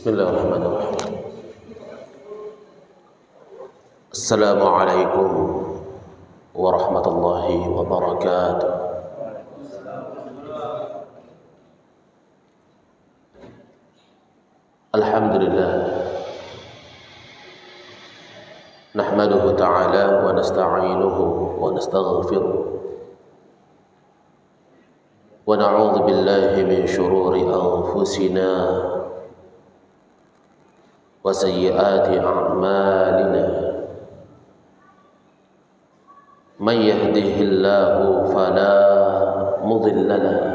Bismillahirrahmanirrahim. Assalamualaikum warahmatullahi wabarakatuh. Alhamdulillah, nahmaduhu ta'ala wa nasta'inuhu wa nastaghfiruh wa na'udzu billahi min shururi anfusina wa sayyiati a'malina. Man yahdihillahu fala mudilla lahu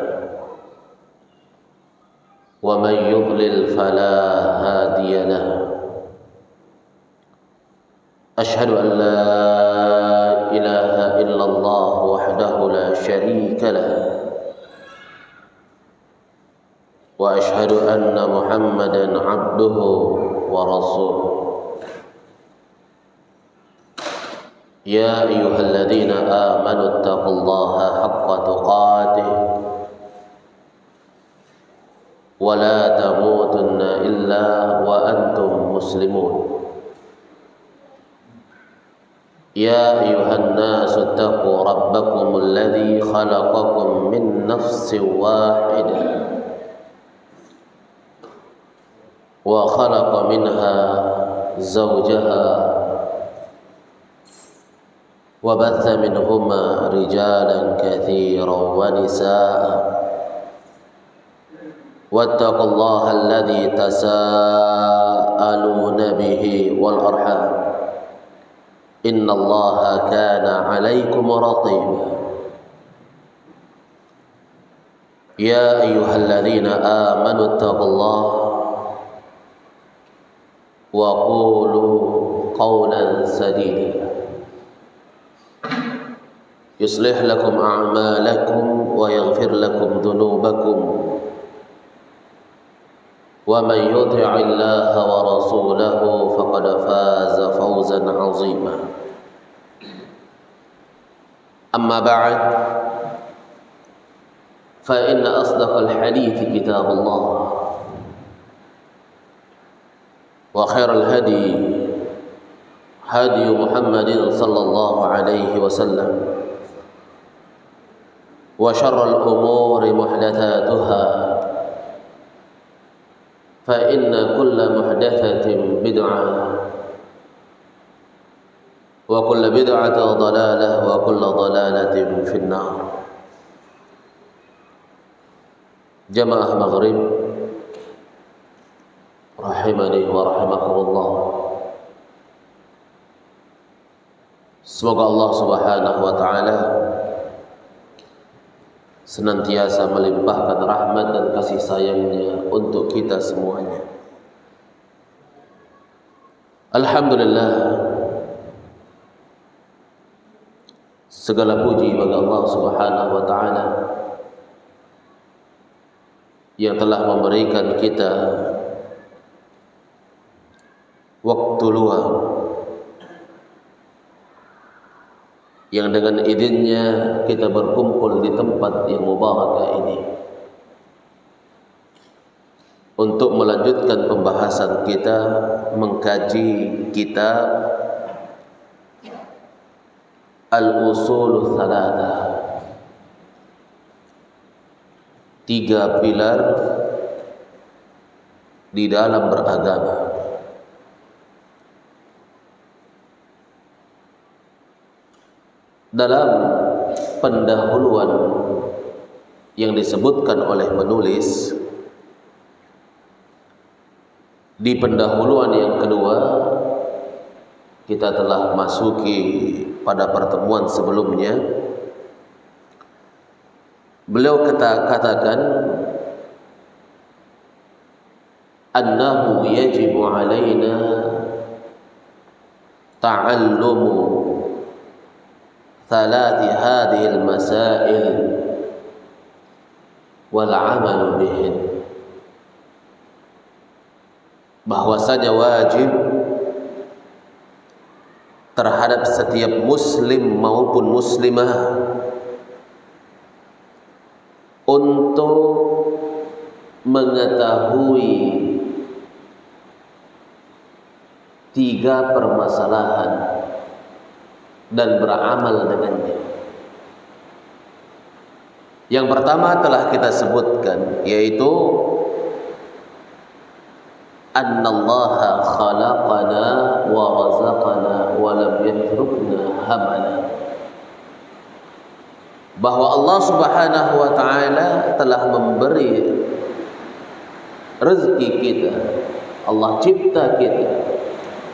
wa man yudlil fala hadiya lahu. Ashhadu an la ilaha illallah wahdahu la syarika lahu wa ashhadu anna Muhammadan abduhu wa rasuluh. Ya ayyuhalladzina amanu taqullaha haqqa tuqatih wa la tamutunna illa wa antum muslimun. Ya ayyuhan nasu taqu rabbakum alladzi khalaqakum min nafsin wahidah wa khalaqa minha zawjaha wa batha minhuma rijalan katsiran wa nisaa. Wattaqullaha alladzi tasaaluna bihi wal arham innallaha kana 'alaikum raqiba. Ya ayyuhalladzina amanu taqullaha wa qulu qawlan sadida yuslih lakum a'malakum wa yaghfir lakum dhunubakum wa man yuti'illaha wa rasulahu faqad faza fawzan 'azima. Amma ba'd, fa inna asdaqal hadithi kitabullah wa khairal hadi hadi Muhammadin sallallahu alaihi wasallam wa syarrul umuri muhdatsatuha fa inna kulla muhdatsatin bid'ah wa kulla bid'atin dhalalah wa kulla dhalalatin finnar. Jamaah maghrib rahimani wa rahimakumullah. Semoga Allah Subhanahu wa taala senantiasa melimpahkan rahmat dan kasih sayangnya untuk kita semuanya. Alhamdulillah, segala puji bagi Allah Subhanahu wa taala yang telah memberikan kita waktu luang yang dengan izinnya kita berkumpul di tempat yang mubarakah ini untuk melanjutkan pembahasan kita mengkaji kitab Al-Usulul Tsalatsa, 3 pilar di dalam beragama. Dalam pendahuluan yang disebutkan oleh penulis, di pendahuluan yang kedua kita telah masuki pada pertemuan sebelumnya. Beliau katakan annahu yajibu alaina ta'allumu thalathi hadhihi al-masail wal 'amalu bihin. Bahwasanya wajib terhadap setiap muslim maupun muslimah untuk mengetahui 3 permasalahan dan beramal dengannya. Yang pertama telah kita sebutkan, yaitu annallaha khalaqana wa razaqana wa lam yatrukna hamala. Bahwa Allah Subhanahu wa taala telah memberi rezeki kita, Allah cipta kita,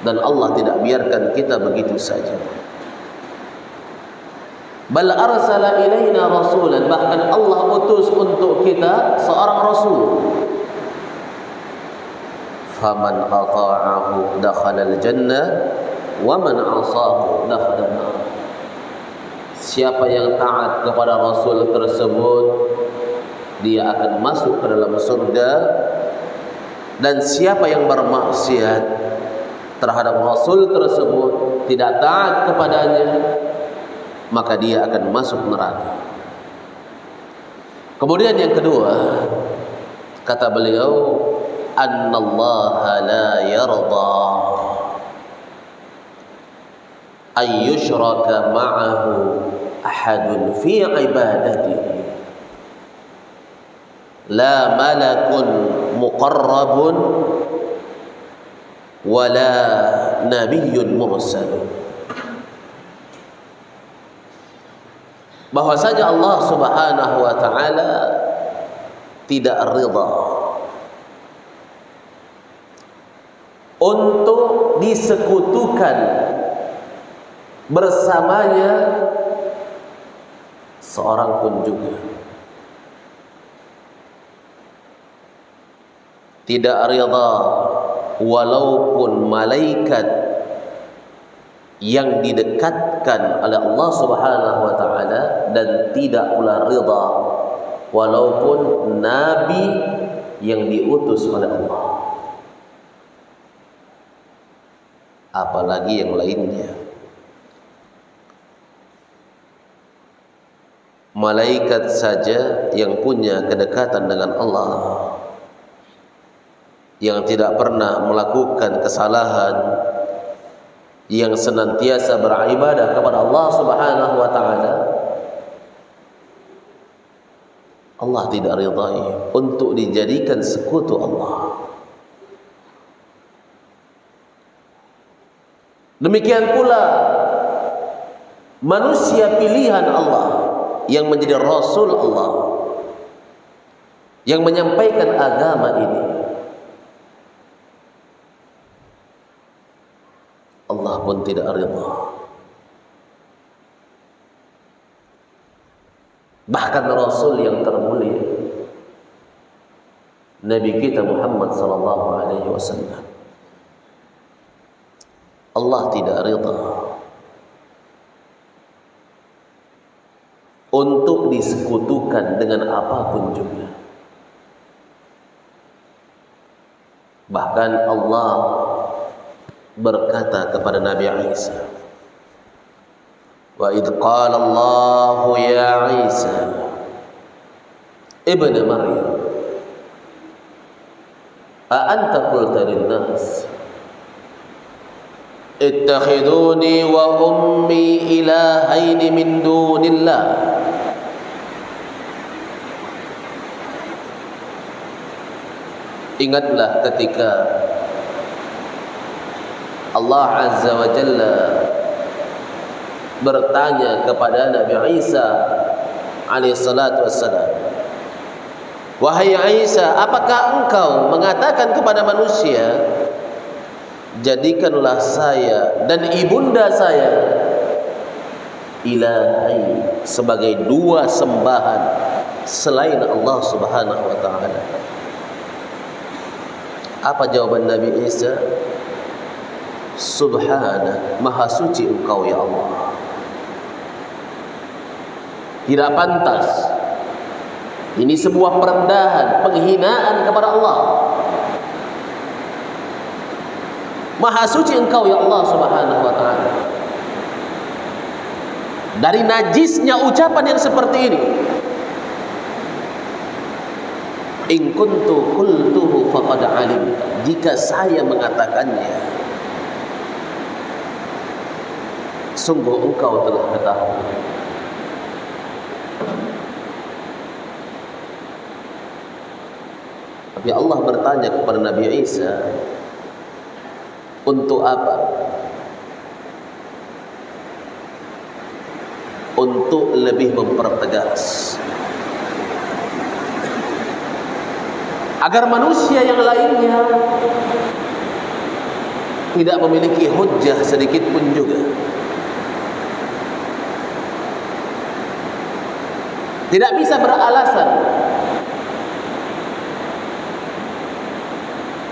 dan Allah tidak biarkan kita begitu saja. Bal arsala ilaina rasulan, bahkan Allah utus untuk kita seorang rasul. Faman ata'ahu dakhala al-jannah wa man 'asahu dakhala an-nar. Siapa yang taat kepada rasul tersebut, dia akan masuk ke dalam surga, dan siapa yang bermaksiat terhadap rasul tersebut, tidak taat kepadanya, maka dia akan masuk neraka. Kemudian yang kedua, kata beliau, annallaha la yarda ay yushraka ma'ahu ahadun fi ibadatihi, la malakun muqarrabun wala nabiyyun mursalun. Bahwasanya Allah Subhanahu wa taala tidak ridha untuk disekutukan bersamanya seorang pun juga. Tidak ridha walaupun malaikat yang didekatkan oleh Allah Subhanahu wa taala, dan tidak pula ridha walaupun nabi yang diutus oleh Allah, apalagi yang lainnya. Malaikat saja yang punya kedekatan dengan Allah, yang tidak pernah melakukan kesalahan, yang senantiasa beribadah kepada Allah Subhanahu wa taala, Allah tidak ridai untuk dijadikan sekutu Allah. Demikian pula manusia pilihan Allah yang menjadi Rasul Allah, yang menyampaikan agama ini, Allah pun tidak ridha. Bahkan Rasul yang termulia, Nabi kita Muhammad sallallahu alaihi wasallam, Allah tidak ridha untuk disekutukan dengan apapun juga. Bahkan Allah berkata kepada Nabi Isa, wa idh qala Allah ya Isa ibn Maryam a anta qulta lin-nas ittakhiduni wa ummi ilahaini min dunillah. Ingatlah ketika Allah Azza wa Jalla bertanya kepada Nabi Isa alaihi salatu wassalam, wahai Isa, apakah engkau mengatakan kepada manusia, jadikanlah saya dan ibunda saya ilahai, sebagai dua sembahan selain Allah Subhanahu wa taala? Apa jawaban Nabi Isa? Subhana, maha suci engkau ya Allah. Tidak pantas. Ini sebuah perendahan, penghinaan kepada Allah. Maha suci engkau ya Allah Subhanahu wa ta'ala. Dari najisnya ucapan yang seperti ini, in kuntu qultuhu faqad alim, jika saya mengatakannya, sungguh engkau telah ketahui. Tapi Allah bertanya kepada Nabi Isa, untuk apa? Untuk lebih mempertegas, agar manusia yang lainnya tidak memiliki hujjah sedikit pun juga. Tidak bisa beralasan.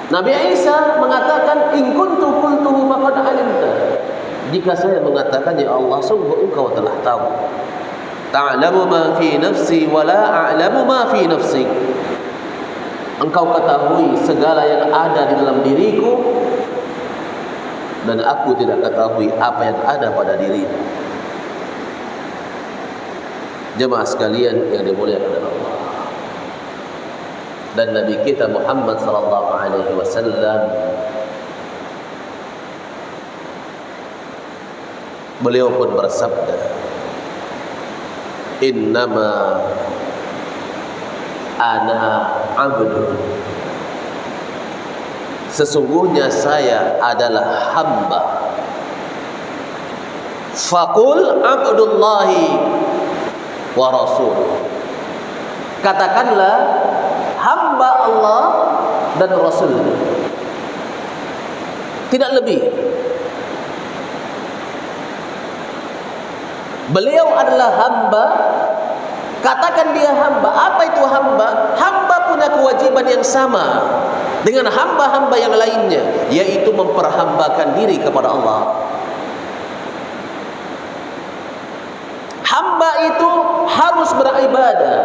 Nabi Isa mengatakan, in kuntu qultuhu faqad alimta. Jika saya mengatakan, ya Allah, sungguh engkau telah tahu. Ta'lamu ma fi nafsi wa la a'lamu ma fi nafsik. Engkau ketahui segala yang ada di dalam diriku, dan aku tidak ketahui apa yang ada pada dirimu. Jemaah sekalian yang dimuliakan oleh Allah. Dan Nabi kita Muhammad sallallahu alaihi wasallam, beliau pun bersabda, innama ana abdun, sesungguhnya saya adalah hamba. Faqul abdullahi wa rasuluh, katakanlah hamba Allah dan Rasulnya, tidak lebih. Beliau adalah hamba, katakan dia hamba. Apa itu hamba? Hamba punya kewajiban yang sama dengan hamba-hamba yang lainnya, yaitu memperhambakan diri kepada Allah. Hamba itu harus beribadah.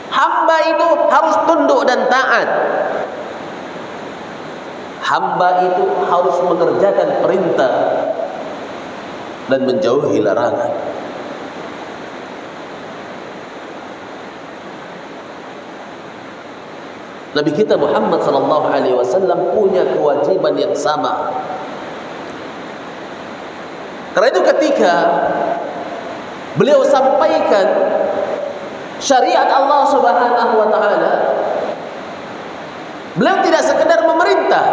Hamba itu harus tunduk dan taat. Hamba itu harus mengerjakan perintah dan menjauhi larangan. Nabi kita Muhammad sallallahu alaihi wasallam punya kewajiban yang sama. Karena itu ketika beliau sampaikan syariat Allah Subhanahu wa taala, beliau tidak sekedar memerintah,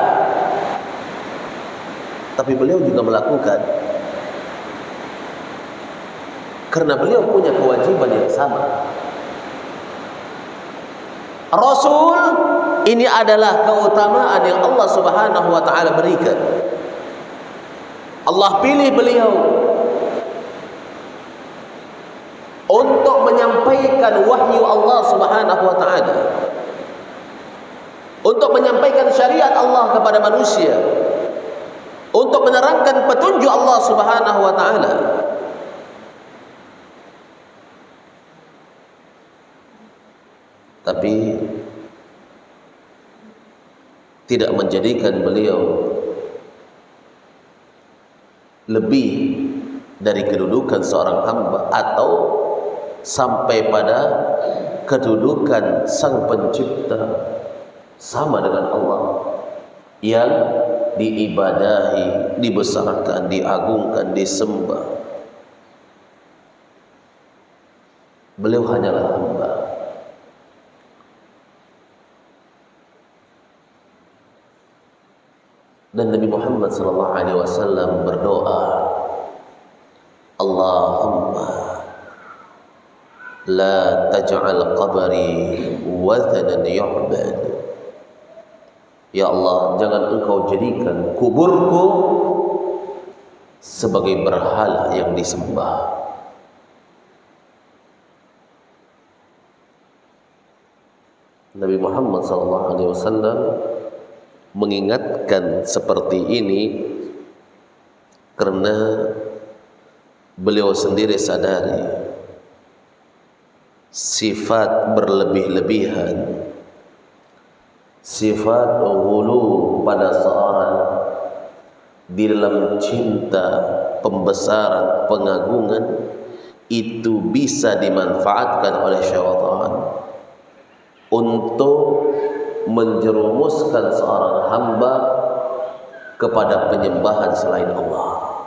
tapi beliau juga melakukan. Karena beliau punya kewajiban yang sama. Rasul ini adalah keutamaan yang Allah Subhanahu wa taala berikan. Allah pilih beliau untuk menyampaikan wahyu Allah Subhanahu wa taala, untuk menyampaikan syariat Allah kepada manusia, untuk menerangkan petunjuk Allah Subhanahu wa taala. Tapi tidak menjadikan beliau lebih dari kedudukan seorang hamba atau sampai pada kedudukan sang pencipta sama dengan Allah yang diibadahi, dibesarkan, diagungkan, disembah. Beliau hanyalah hamba. Dan Nabi Muhammad sallallahu alaihi wasallam berdoa, Allahumma la taj'al qabri wathanan yu'bad. Ya Allah, jangan engkau jadikan kuburku sebagai berhala yang disembah. Nabi Muhammad sallallahu alaihi wasallam mengingatkan seperti ini karena beliau sendiri sadari sifat berlebih-lebihan, sifat ghulu pada seorang di dalam cinta, pembesaran, pengagungan itu bisa dimanfaatkan oleh syaitan untuk menjerumuskan seorang hamba kepada penyembahan selain Allah.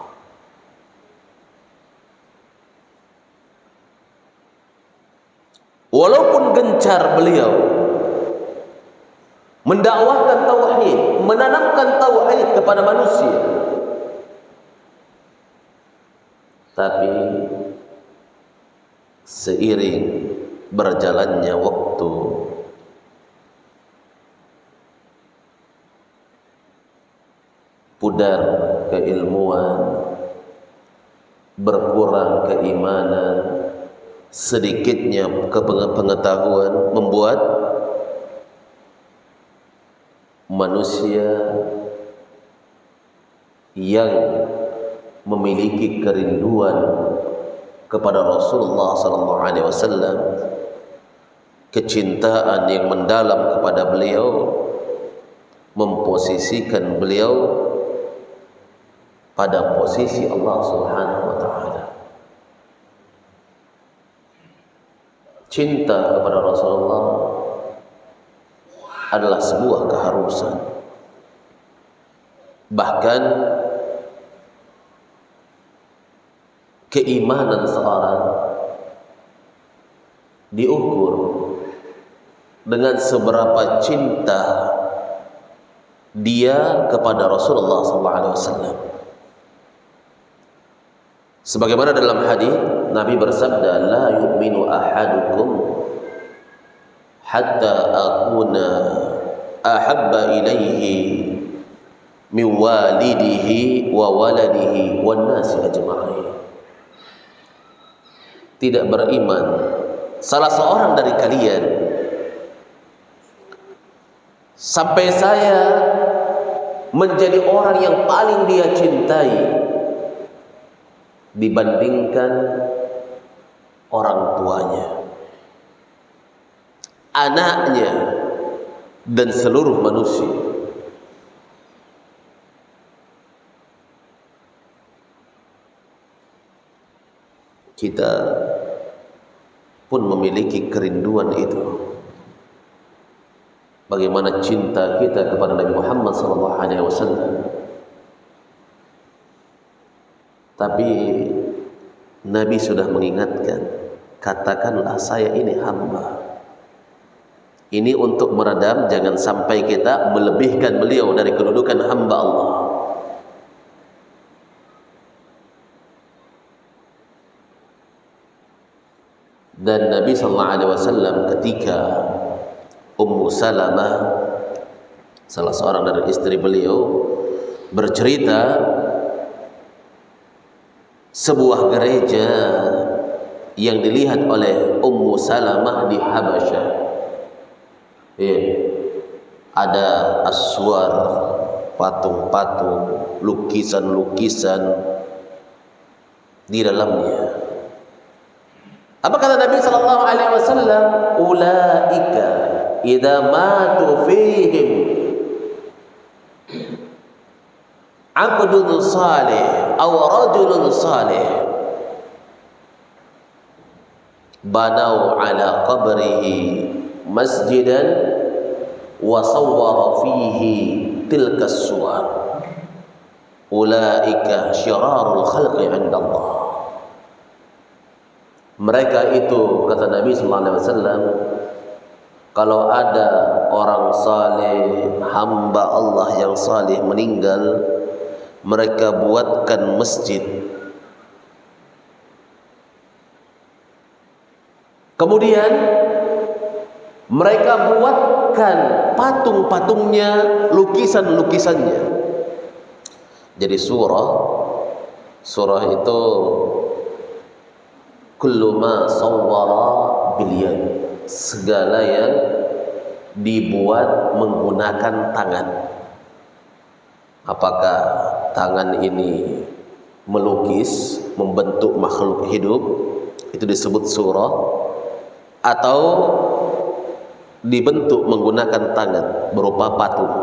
walaupun gencar beliau mendakwahkan tauhid, menanamkan tauhid kepada manusia, tapi seiring berjalannya waktu, pudar keilmuan, berkurang keimanan, sedikitnya pengetahuan, membuat manusia yang memiliki kerinduan kepada Rasulullah SAW, kecintaan yang mendalam kepada beliau, memposisikan beliau pada posisi Allah Subhanahu wa taala. Cinta kepada Rasulullah adalah sebuah keharusan. Bahkan keimanan seorang diukur dengan seberapa cinta dia kepada Rasulullah SAW. Sebagaimana dalam hadis Nabi bersabda, la yu'minu ahadukum hatta akuna ahabba ilaihi min walidihi wa waladihi wan nasi ajma'in. Tidak beriman salah seorang dari kalian sampai saya menjadi orang yang paling dia cintai dibandingkan orang tuanya, anaknya, dan seluruh manusia. Kita pun memiliki kerinduan itu. Bagaimana cinta kita kepada Nabi Muhammad SAW. Tapi Nabi sudah mengingatkan, katakanlah saya ini hamba. Ini untuk meredam, jangan sampai kita melebihkan beliau dari kedudukan hamba Allah. Dan Nabi SAW ketika Ummu Salamah, salah seorang dari istri beliau, bercerita sebuah gereja yang dilihat oleh Ummu Salamah di Habasyah. Ada aswar, patung-patung, lukisan-lukisan di dalamnya. Apa kata Nabi SAW? Ulaika idza matu fihim abdun salih aw rajulun salih banau ala qabrihi masjidan wa sawwara fihi tilka as-suwar ulaika syirarul khalqi 'inda Allah. Mereka itu, kata Nabi SAW, kalau ada orang saleh, hamba Allah yang saleh meninggal, mereka buatkan masjid. Kemudian mereka buatkan patung-patungnya, lukisan-lukisannya. Jadi surah itu kullu ma sawwara bil yad, segala yang dibuat menggunakan tangan. Apakah tangan ini melukis, membentuk makhluk hidup, itu disebut surah, atau dibentuk menggunakan tangan berupa patung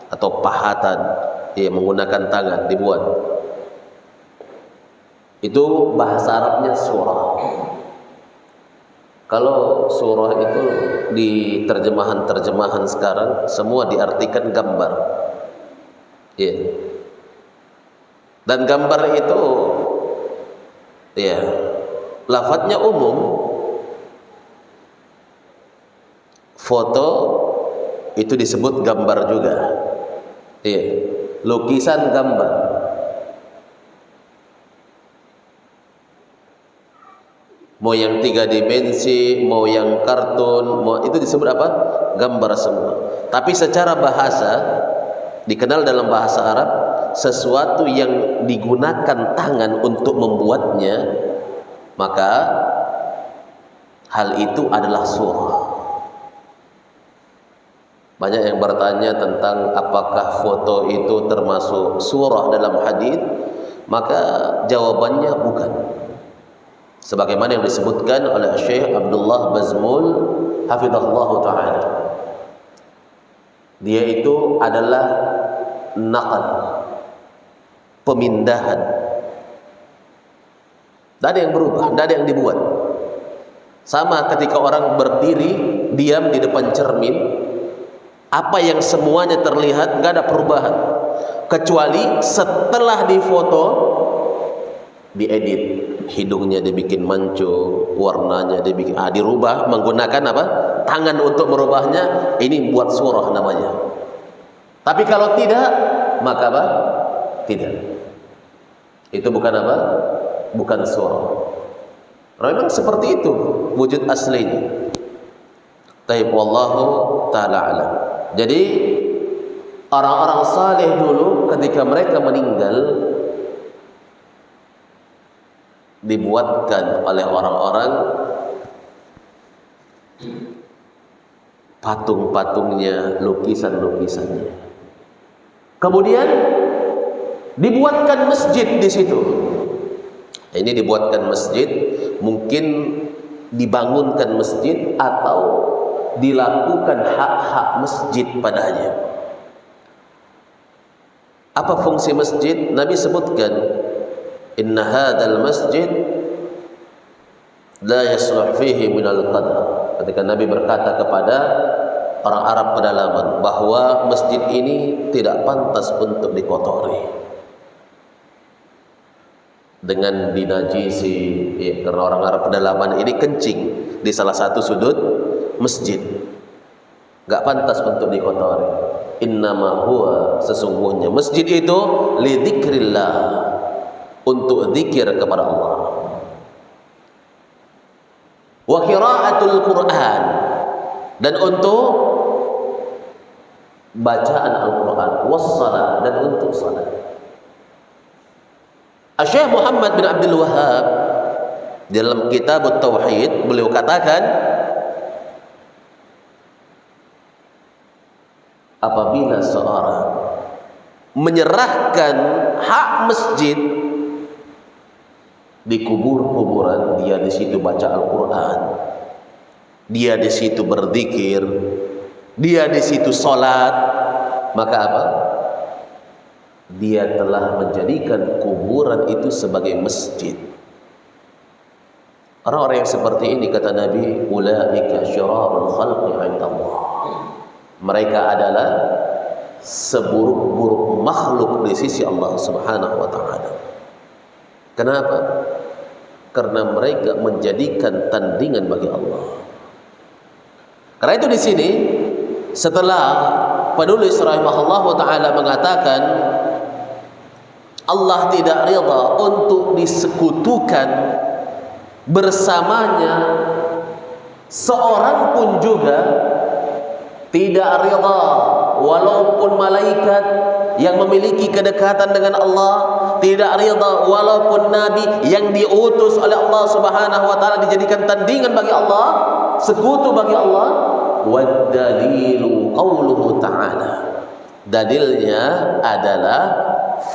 atau pahatan, menggunakan tangan dibuat. Itu bahasa Arabnya surah. Kalau surah itu di terjemahan-terjemahan sekarang semua diartikan gambar. Dan gambar itu lafadznya umum. foto itu disebut gambar juga. Iya, lukisan gambar. Mau yang 3 dimensi, mau yang kartun, mau itu disebut apa? Gambar semua. Tapi secara bahasa, dikenal dalam bahasa Arab, sesuatu yang digunakan tangan untuk membuatnya, maka hal itu adalah surah. Banyak yang bertanya tentang apakah foto itu termasuk surah dalam hadis, maka jawabannya bukan. Sebagaimana yang disebutkan oleh Syekh Abdullah Bazmul hafizahullah taala, dia itu adalah naqal, pemindahan. Tidak ada yang berubah, tidak ada yang dibuat. Sama ketika orang berdiri diam di depan cermin, apa yang semuanya terlihat nggak ada perubahan, kecuali setelah difoto, diedit. Hidungnya dibikin mancung, warnanya dibikin dirubah menggunakan apa? Tangan untuk merubahnya. Ini buat surah namanya. Tapi kalau tidak, maka apa? Tidak. Itu bukan apa? Bukan surah. Memang seperti itu wujud aslinya. Taib wallahu ta'ala alam. Jadi orang-orang saleh dulu ketika mereka meninggal, dibuatkan oleh orang-orang patung-patungnya, lukisan-lukisannya. Kemudian dibuatkan masjid di situ. Ini dibuatkan masjid, mungkin dibangunkan masjid atau dilakukan hak-hak masjid padanya. Apa fungsi masjid? Nabi sebutkan, inna hadzal masjid la yasluh fihi minal qadar. Ketika Nabi berkata kepada orang Arab pedalaman bahwa masjid ini tidak pantas untuk dikotori dengan dinajisi, ya, karena orang Arab pedalaman ini kencing di salah satu sudut masjid, enggak pantas untuk dikotori. Innama huwa, sesungguhnya masjid itu li dzikrillah, untuk zikir kepada Allah, wa qiraatul Quran, dan untuk bacaan Al-Quran, wassalat, dan untuk salat. Syekh Muhammad bin Abdul Wahhab dalam kitab Tauhid beliau katakan, apabila seorang menyerahkan hak masjid di kuburan, dia di situ baca Al-Quran, dia di situ berzikir, dia di situ sholat, maka apa? Dia telah menjadikan kuburan itu sebagai masjid. Orang-orang yang seperti ini, kata Nabi, ulaika syirarul khalqi 'indallah. Mereka adalah seburuk-buruk makhluk di sisi Allah Subhanahu wa taala. Kenapa? Karena mereka menjadikan tandingan bagi Allah. Karena itu di sini setelah penulis rahimahullah taala mengatakan Allah tidak ridha untuk disekutukan bersamanya, seorang pun juga tidak ridha walaupun malaikat yang memiliki kedekatan dengan Allah, tidak ridha walaupun nabi yang diutus oleh Allah Subhanahu wa taala dijadikan tandingan bagi Allah, sekutu bagi Allah. Wad dalilu qauluhu ta'ala, dalilnya adalah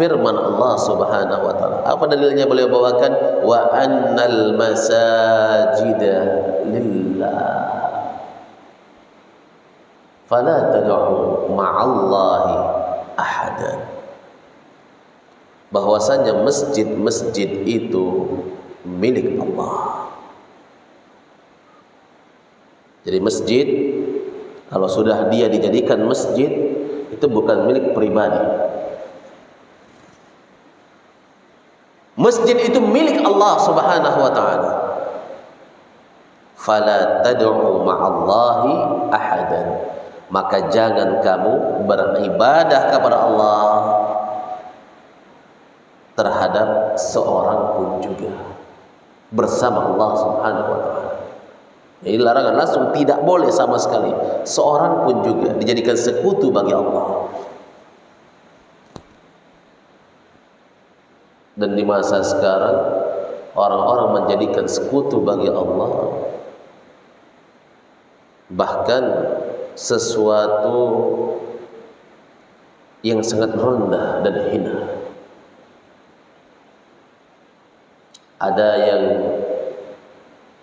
firman Allah Subhanahu wa taala. Apa dalilnya? Beliau bawakan wa annal masajida lillah fala tad'u ma'allahi ahadan. Bahwasanya masjid-masjid itu milik Allah. Jadi masjid, kalau sudah dia dijadikan masjid, itu bukan milik pribadi. Masjid itu milik Allah Subhanahu wa taala. fala tad'u ma'allahi ahadan, maka jangan kamu beribadah kepada Allah terhadap seorang pun juga bersama Allah Subhanahu wa taala. Jadi larangan langsung, tidak boleh sama sekali seorang pun juga dijadikan sekutu bagi Allah. Dan di masa sekarang orang-orang menjadikan sekutu bagi Allah bahkan sesuatu yang sangat rendah dan hina. Ada yang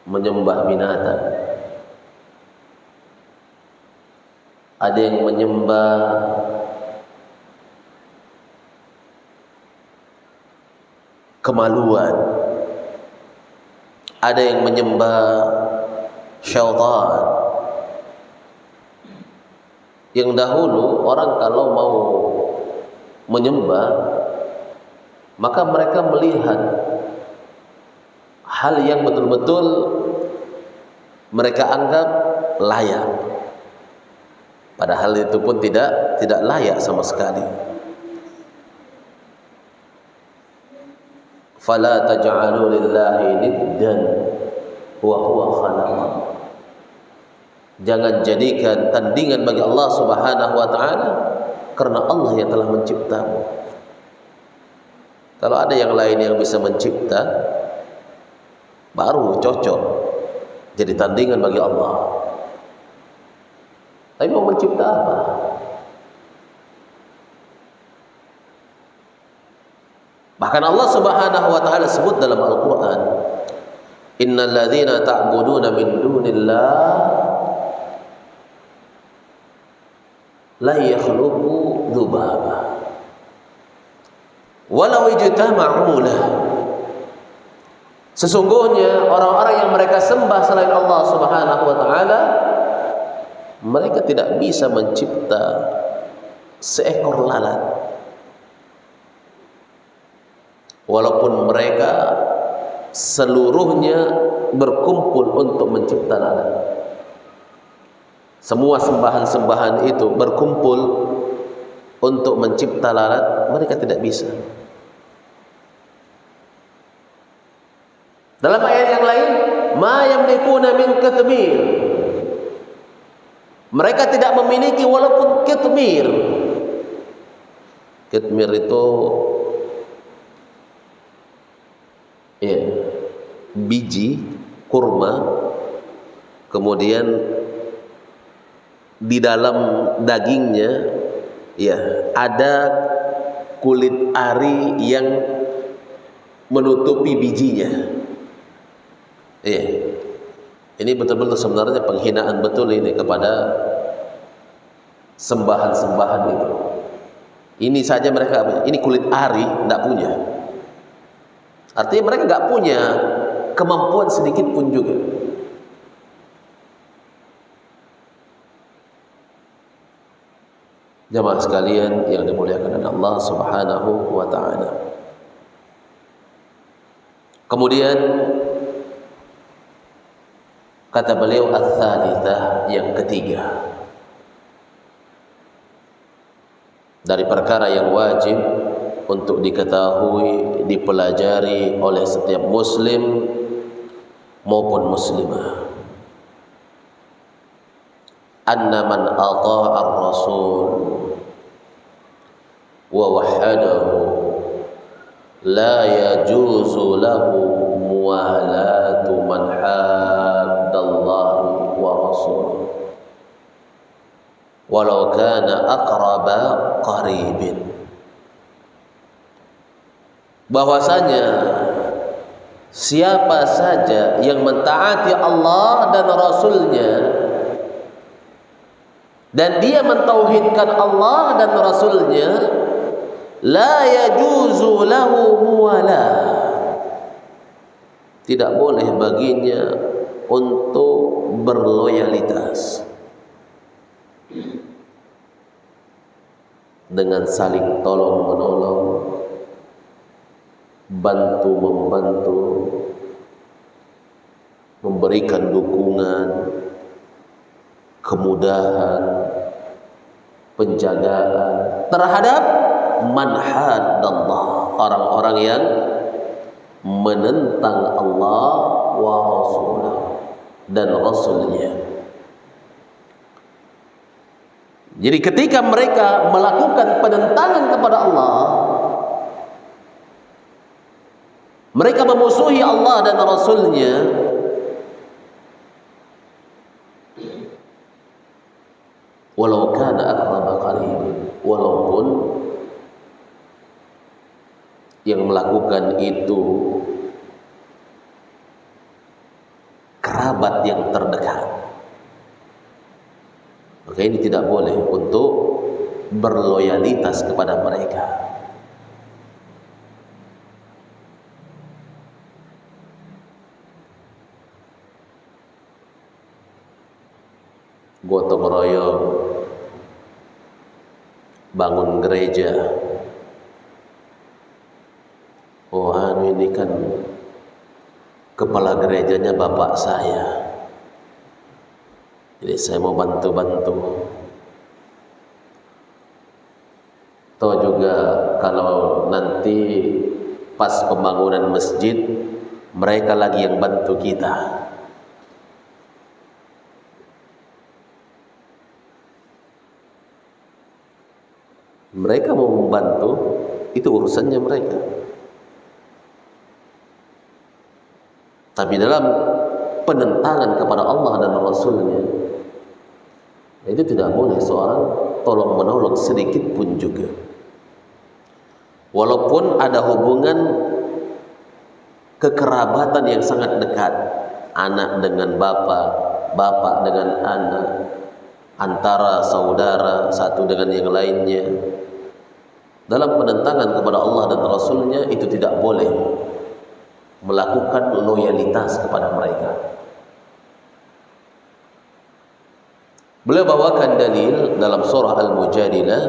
menyembah binatang, ada yang menyembah kemaluan, ada yang menyembah syaitan. Yang dahulu orang kalau mau menyembah, maka mereka melihat hal yang betul-betul mereka anggap layak, padahal itu pun tidak layak sama sekali. Fala taj'alu lillahi niddan wa huwa khalaqakum. Jangan jadikan tandingan bagi Allah Subhanahu wa taala, karena Allah yang telah menciptamu. Kalau ada yang lain yang bisa mencipta, baru cocok jadi tandingan bagi Allah. Tapi mau mencipta apa? Bahkan Allah Subhanahu wa taala sebut dalam Al-Qur'an, innal ladzina ta'buduna min dunillah la yakhluqu dzubaba walau ijtama'u lah. Sesungguhnya orang-orang yang mereka sembah selain Allah Subhanahu wa taala, mereka tidak bisa mencipta seekor lalat, walaupun mereka seluruhnya berkumpul untuk mencipta lalat. Semua sembahan-sembahan itu berkumpul untuk mencipta lalat, mereka tidak bisa. Dalam ayat yang lain, ma yamlikuna min qitmir, mereka tidak memiliki walaupun qitmir. Qitmir itu ya, biji kurma, kemudian di dalam dagingnya ya ada kulit ari yang menutupi bijinya. Ya, ini betul-betul sebenarnya penghinaan betul ini kepada sembahan-sembahan itu. Ini saja mereka, ini kulit ari tidak punya. Artinya mereka nggak punya kemampuan sedikit pun juga. Jamaah sekalian yang dimuliakan oleh Allah Subhanahu wa taala. Kemudian kata beliau ats-tsalitsah, yang ketiga dari perkara yang wajib untuk diketahui, dipelajari oleh setiap muslim maupun muslimah, anna man ata'a ar-rasul wa wahhadahu la yajuzu lahu muwalatu man haddallahi wa rasuluhu walau kana aqraba qaribin. Bahwasanya siapa saja yang mentaati Allah dan Rasulnya dan dia mentauhidkan Allah dan Rasulnya, la yajuzu lahu muwala, tidak boleh baginya untuk berloyalitas dengan saling tolong menolong, bantu membantu, memberikan dukungan, kemudahan, penjagaan terhadap man haddallah, orang-orang yang menentang Allah wa Rasulah dan Rasulnya. Jadi ketika mereka melakukan penentangan kepada Allah, mereka memusuhi Allah dan Rasulnya, walau kana aqraba qaribin, walaupun yang melakukan itu kerabat yang terdekat, maka ini tidak boleh untuk berloyalitas kepada mereka. Gotong royong bangun gereja. Oh, ini kan kepala gerejanya bapak saya, jadi saya mau bantu-bantu. Atau juga kalau nanti pas pembangunan masjid, mereka lagi yang bantu kita. Mereka mau membantu, itu urusannya mereka. Tapi dalam penentangan kepada Allah dan Rasulnya, itu tidak boleh seorang tolong menolong sedikit pun juga. Walaupun ada hubungan kekerabatan yang sangat dekat, anak dengan bapak, bapak dengan anak, antara saudara satu dengan yang lainnya, dalam penentangan kepada Allah dan Rasulnya itu tidak boleh melakukan loyalitas kepada mereka. Beliau bawakan dalil dalam surah Al-Mujadilah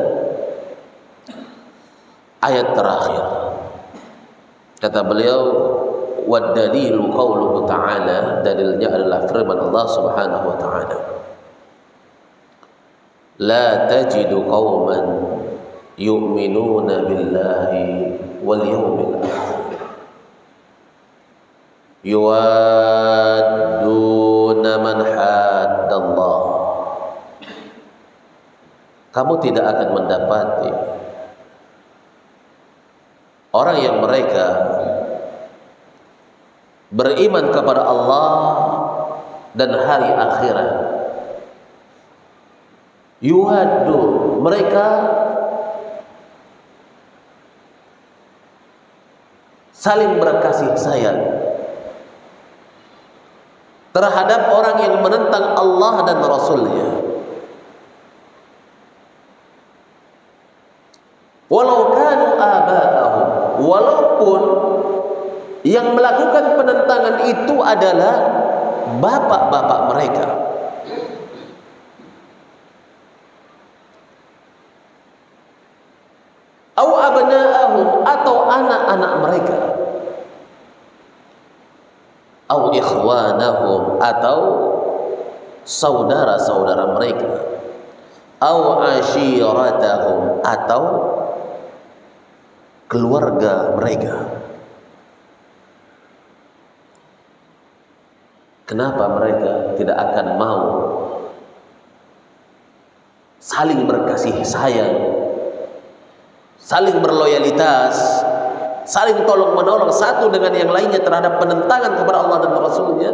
ayat terakhir. Kata beliau, wad dalilu qauluhu ta'ala, dalilnya adalah firman Allah Subhanahu wa ta'ala, la tajidu qauman yu'minuna billahi wal yawmil akhir yuwadduna man haddallah. Kamu tidak akan mendapati orang yang mereka beriman kepada Allah dan hari akhirat, yuwaddu, mereka saling berkasih sayang terhadap orang yang menentang Allah dan Rasulnya. Walau kanu aba'ahum, walaupun yang melakukan penentangan itu adalah bapak-bapak mereka, au abna'ahum, atau anak-anak mereka, au ikhwanahum, atau saudara-saudara mereka, au ashiratahum, atau keluarga mereka. Kenapa mereka tidak akan mau saling berkasih sayang, saling berloyalitas, saling tolong menolong satu dengan yang lainnya terhadap penentangan kepada Allah dan Rasulnya?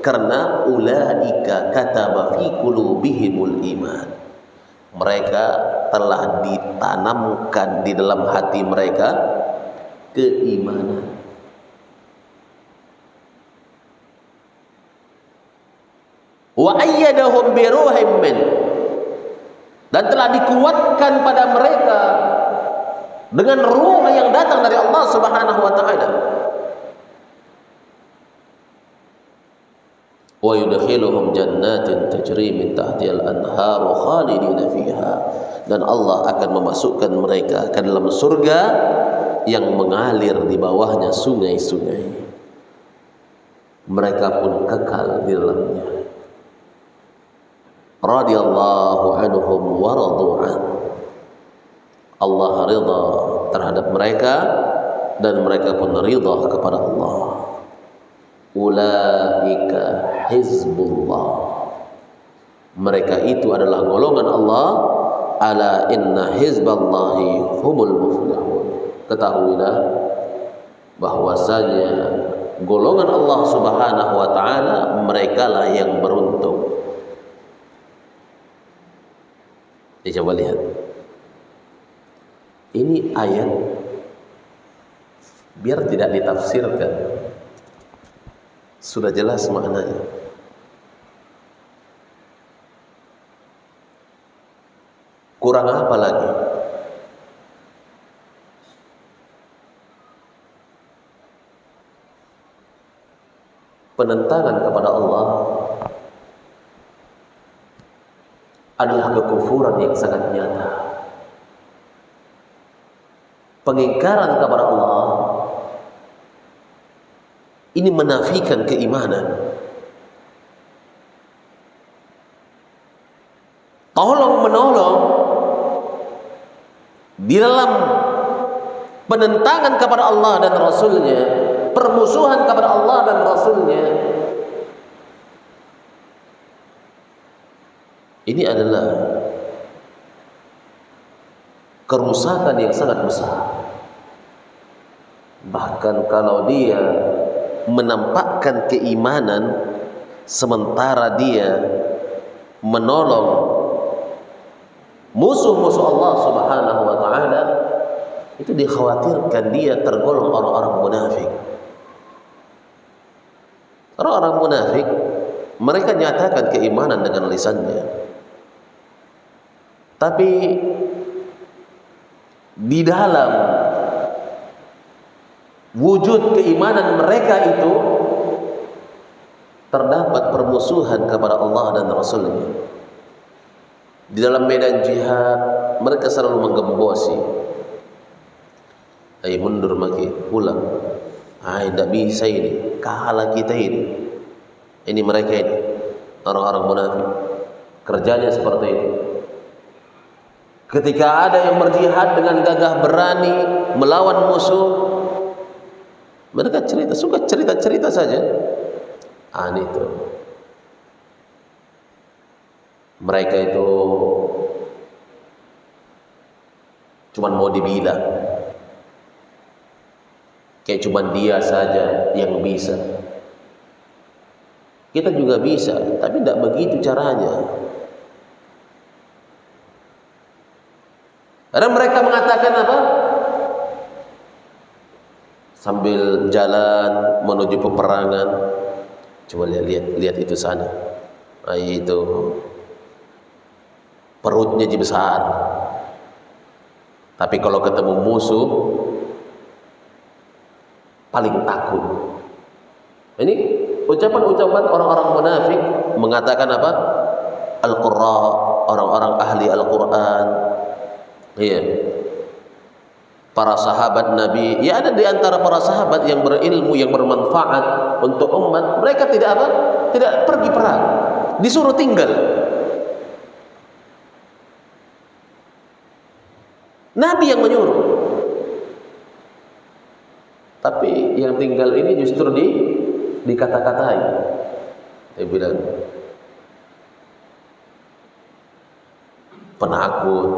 Karena ulaika kataba fi qulubihimul iman, mereka telah ditanamkan di dalam hati mereka keimanan. Wa ayyadahum bi ruhim min, dan telah dikuatkan pada mereka dengan ruh yang datang dari Allah Subhanahu wa taala. Wa yudkhiluhum jannatin tajri min tahtihal anharu khalidina fiha, dan Allah akan memasukkan mereka ke dalam surga yang mengalir di bawahnya sungai-sungai. mereka pun kekal di dalamnya. Radhiyallahu anhum wa radu an. Allah ridha terhadap mereka dan mereka pun ridha kepada Allah. Ulaika hizbullah. Mereka itu adalah golongan Allah. Ala inna hizballahi humul muflihun. Ketahuilah bahwasanya golongan Allah Subhanahu wa taala merekalah yang beruntung. Coba lihat. Ini ayat biar tidak ditafsirkan, sudah jelas maknanya. Kurang apa lagi? Penentangan kepada Allah adalah kekufuran yang sangat nyata. Pengingkaran kepada Allah ini menafikan keimanan. Tolong menolong di dalam penentangan kepada Allah dan Rasulnya, permusuhan kepada Allah dan Rasulnya, ini adalah kerusakan yang sangat besar. Bahkan kalau dia menampakkan keimanan sementara dia menolong musuh-musuh Allah Subhanahu wa taala, itu dikhawatirkan dia tergolong orang-orang munafik. Orang-orang munafik mereka nyatakan keimanan dengan lisannya, tapi di dalam wujud keimanan mereka itu terdapat permusuhan kepada Allah dan Rasulnya. Di dalam medan jihad mereka selalu menggembosi, ayo mundur maki, pulang, tidak bisa ini, kalah kita ini. Ini mereka ini orang-orang munafik, kerjanya seperti itu. Ketika ada yang berjihad dengan gagah berani melawan musuh, mereka cerita, suka cerita-cerita saja. Itu mereka itu cuman mau dibilang, kayak cuman dia saja yang bisa. Kita juga bisa, tapi tidak begitu caranya. Karena mereka mengatakan apa? Sambil jalan menuju peperangan, coba lihat itu sana. Itu perutnya jadi besar. Tapi kalau ketemu musuh paling takut. Ini ucapan-ucapan orang-orang munafik mengatakan apa? Al-Qurra, orang-orang ahli Al-Quran. Iya. Para sahabat Nabi, ya ada di antara para sahabat yang berilmu, yang bermanfaat untuk umat, mereka tidak apa? Tidak pergi perang, disuruh tinggal. Nabi yang menyuruh. Tapi yang tinggal ini justru dikata-katai. Dia bilang penakut,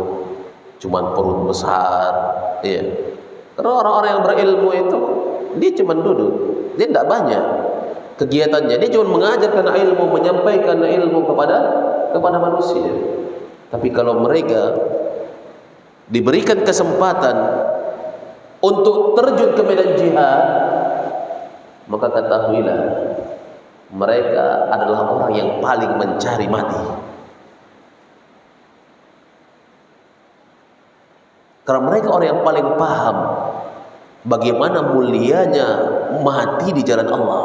cuman perut besar, iya. Karena orang-orang yang berilmu itu dia cuma duduk, dia tidak banyak kegiatannya, dia cuma mengajarkan ilmu, menyampaikan ilmu kepada manusia. Tapi kalau mereka diberikan kesempatan untuk terjun ke medan jihad, maka ketahuilah mereka adalah orang yang paling mencari mati. Karena mereka orang yang paling paham bagaimana mulianya mati di jalan Allah.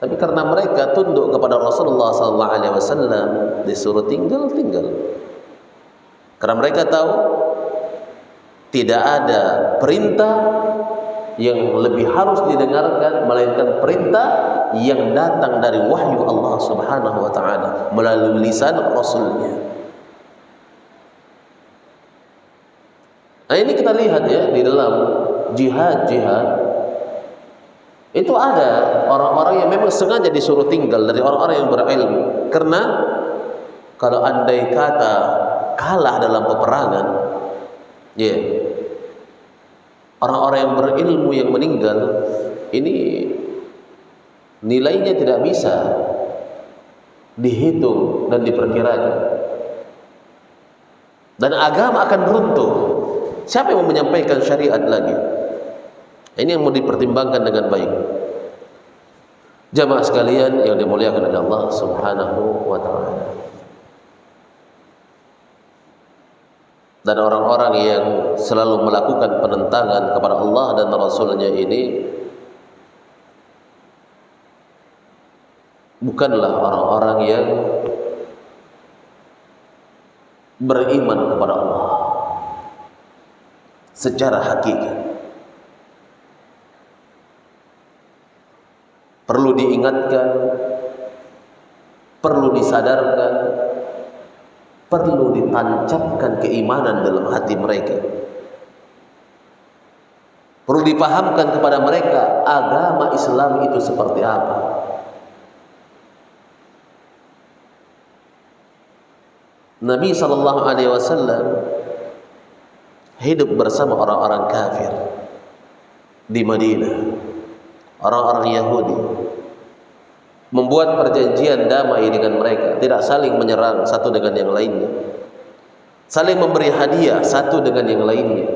Tapi karena mereka tunduk kepada Rasulullah SAW, disuruh tinggal. Karena mereka tahu tidak ada perintah yang lebih harus didengarkan melainkan perintah yang datang dari wahyu Allah Subhanahu wa taala melalui lisan Rasulnya. Nah, ini kita lihat ya di dalam jihad itu ada orang-orang yang memang sengaja disuruh tinggal dari orang-orang yang berilmu, karena kalau andai kata kalah dalam peperangan, ya, orang-orang yang berilmu yang meninggal ini nilainya tidak bisa dihitung dan diperkirakan, dan agama akan runtuh. Siapa yang mau menyampaikan syariat lagi? Ini yang mau dipertimbangkan dengan baik. Jamaah sekalian yang dimuliakan oleh Allah Subhanahu wa taala. Dan orang-orang yang selalu melakukan penentangan kepada Allah dan Rasulnya ini bukanlah orang-orang yang beriman kepada Allah secara hakiki. Perlu diingatkan, perlu disadarkan, perlu ditancapkan keimanan dalam hati mereka. Perlu dipahamkan kepada mereka agama Islam itu seperti apa. Nabi SAW hidup bersama orang-orang kafir di Madinah, orang-orang Yahudi, membuat perjanjian damai dengan mereka, tidak saling menyerang satu dengan yang lainnya, saling memberi hadiah satu dengan yang lainnya.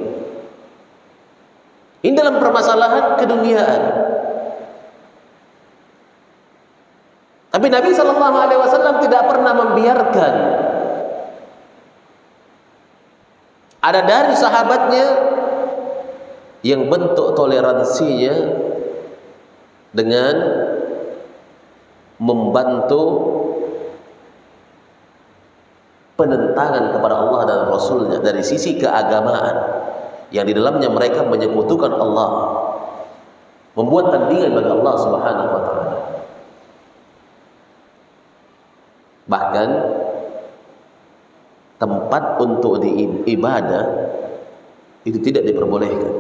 Ini dalam permasalahan keduniaan. Tapi Nabi SAW tidak pernah membiarkan ada dari sahabatnya yang bentuk toleransinya dengan membantu penentangan kepada Allah dan Rasulnya dari sisi keagamaan, yang di dalamnya mereka menyekutukan Allah, membuat tandingan bagi Allah Subhanahu wa taala. Bahkan tempat untuk ibadah itu tidak diperbolehkan.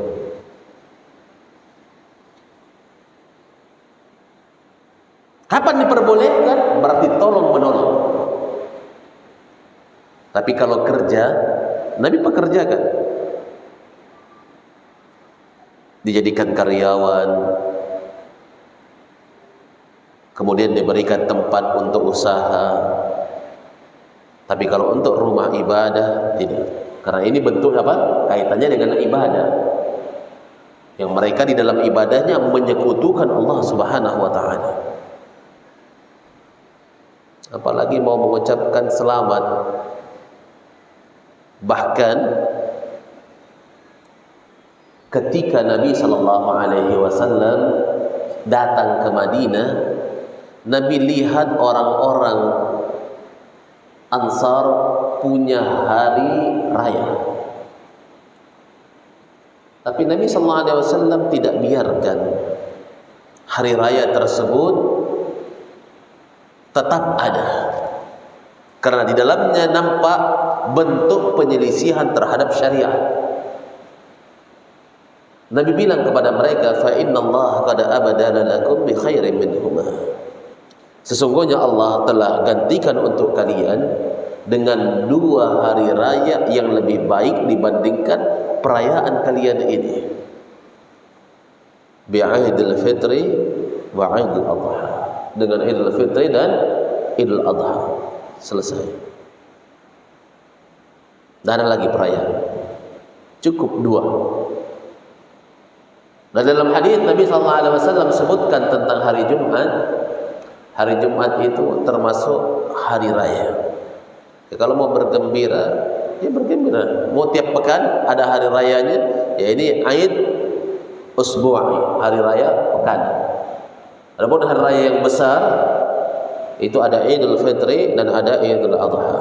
Kapan diperbolehkan? Berarti tolong menolong. Tapi kalau kerja, Nabi pekerjakan, dijadikan karyawan, kemudian diberikan tempat untuk usaha. Tapi kalau untuk rumah ibadah tidak, karena ini bentuk apa? Kaitannya dengan ibadah, yang mereka di dalam ibadahnya menyekutukan Allah Subhanahu wa taala. Apalagi mau mengucapkan selamat. Bahkan ketika Nabi SAW datang ke Madinah, Nabi lihat orang-orang Ansar punya hari raya, tapi Nabi SAW tidak biarkan hari raya tersebut tetap ada, karena di dalamnya nampak bentuk penyelisihan terhadap syariat. Nabi bilang kepada mereka, fa innallaha qad abadana lakum bi khairin minhuma. Sesungguhnya Allah telah gantikan untuk kalian dengan dua hari raya yang lebih baik dibandingkan perayaan kalian ini, bi'idul fitri wa 'idul adha, dengan Idul Fitri dan Idul Adha. Selesai. Tidak ada lagi perayaan, cukup dua. Nah, dalam hadis Nabi SAW sebutkan tentang hari Jumat. Hari Jumat itu termasuk hari raya. Ya, kalau mau bergembira, ya bergembira. Mau tiap pekan ada hari rayanya, ya ini Aid Usbu'i, hari raya pekan. Adapun hari raya yang besar itu ada Idul Fitri dan ada Idul Adha.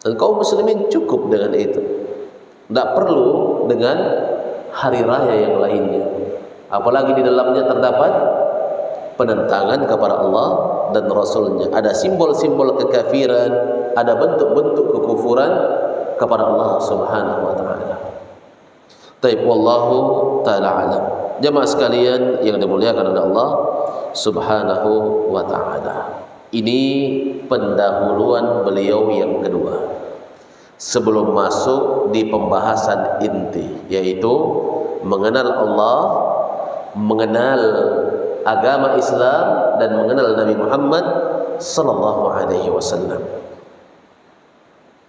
Dan kaum muslimin cukup dengan itu. Tidak perlu dengan hari raya yang lainnya, apalagi di dalamnya terdapat penentangan kepada Allah dan Rasulnya, ada simbol-simbol kekafiran, ada bentuk-bentuk kekufuran kepada Allah Subhanahu wa taala. Taib, wallahu taala alam. Jemaah sekalian yang dimuliakan oleh Allah Subhanahu wa taala. Ini pendahuluan beliau yang kedua sebelum masuk di pembahasan inti, yaitu mengenal Allah, mengenal agama Islam, dan mengenal Nabi Muhammad sallallahu alaihi wasallam.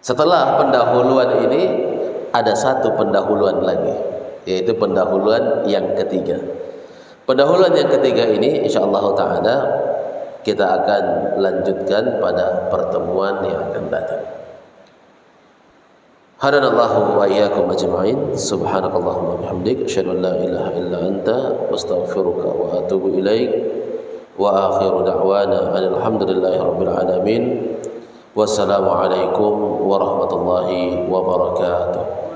Setelah pendahuluan ini ada satu pendahuluan lagi, yaitu pendahuluan yang ketiga. Pendahuluan yang ketiga ini insyaallah taala kita akan lanjutkan pada pertemuan yang akan datang. Hadanallahu wa iyyakum ajma'in. Subhanakallahumma bihamdik asyhadu an la ilaha illa anta astaghfiruka wa atubu ilaik. Wa akhiru da'wana alhamdulillahi rabbil alamin. Wassalamu alaikum warahmatullahi wabarakatuh.